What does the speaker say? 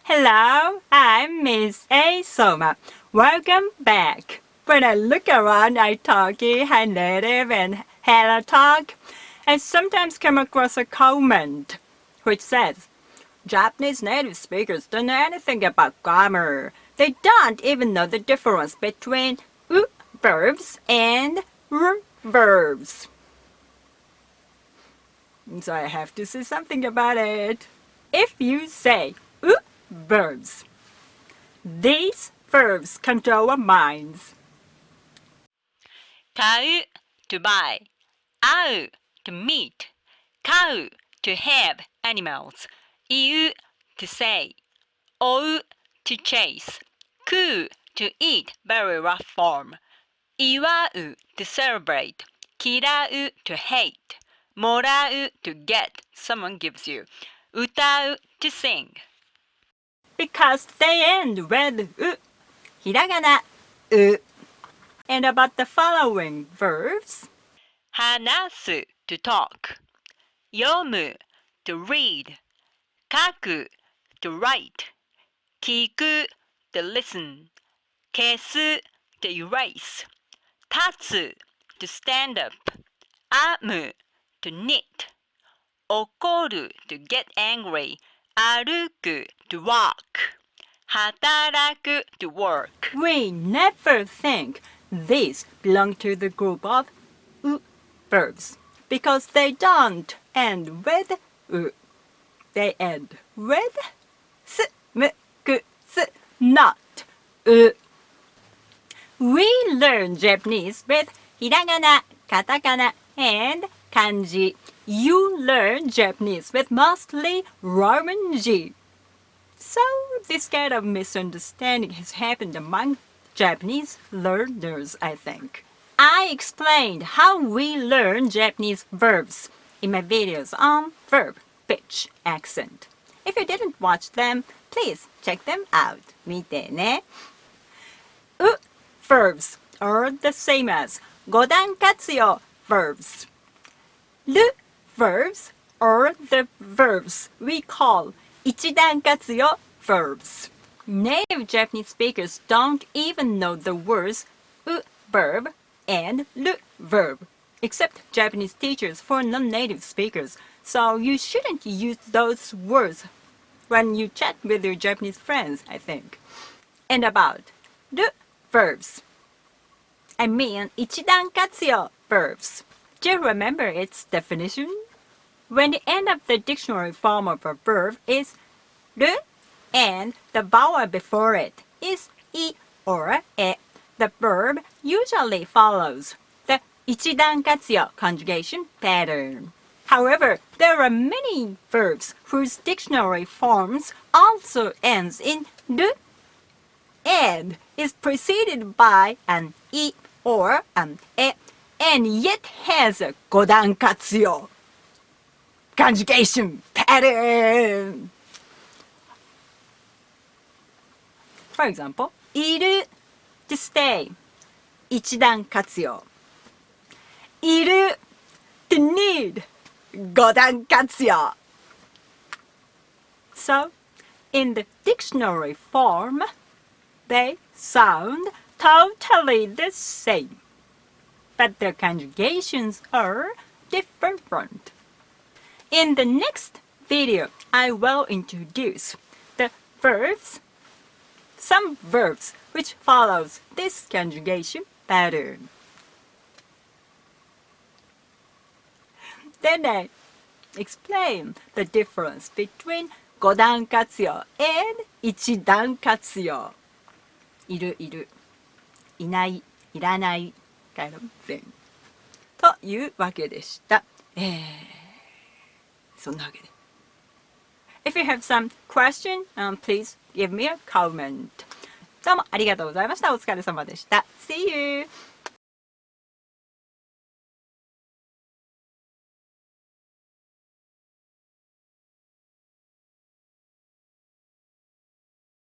Hello, I'm Miss A. Soma. Welcome back. When I look around, I talkie, hi native, and hello talk. I sometimes come across a comment which says, Japanese native speakers don't know anything about grammar. They don't even know the difference between verbs and verbs. So I have to say something about it. If you say verbs, these verbs control our minds. 買う to buy, 会う to meet, 飼う to have animals, 言う to say, 追う to chase, 食う to eat very rough form, 祝う to celebrate, 嫌う to hate, もらう to get, someone gives you, 歌う to sing. Because they end with hiragana, u. And about the following verbs, 話す to talk, 読む to read, 書く to write, 聞く to listen, 消す to erase, 立つ to stand up, 編む to knit, 怒る to get angry, 歩く to walk, 働く to work. we never think these belong to the group of verbs because they don't end with they end with not We learn Japanese with hiragana, katakana, and kanji. You learn Japanese with mostly Roman-ji. So this kind of misunderstanding has happened among Japanese learners, I think. I explained how we learn Japanese verbs in my videos on verb, pitch, accent. If you didn't watch them, please check them out. 見てね。Verbs are the same as 5dankatsuyou verbs. Verbs are the verbs we call 1dankatsuyou verbs. Native Japanese speakers don't even know the words verb and verb, except Japanese teachers for non-native speakers. So you shouldn't use those words when you chat with your Japanese friends, I think. And about verbs. I mean 1dankatsuyou verbs. Do you remember its definition? When the end of the dictionary form of a verb is ru and the vowel before it is I or e, the verb usually follows the 1dankatsuyou conjugation pattern. However, there are many verbs whose dictionary forms also ends in ru and is preceded by an I or an e and yet has a 5dankatsuyou conjugation pattern. For example, いる to stay, 1dankatsuyou. いる to need, 5dankatsuyou. So, in the dictionary form, they sound totally the same, but their conjugations are different. In the next video, I will introduce the verbs, some verbs which follows this conjugation pattern. Then I explain the difference between 5dankatsuyou and 1dankatsuyou. いるいる、いない、いらない kind of thing. というわけでした。そんなわけで。If you have some question, please give me a comment. どうもありがとうございました。お疲れ様でした。See you!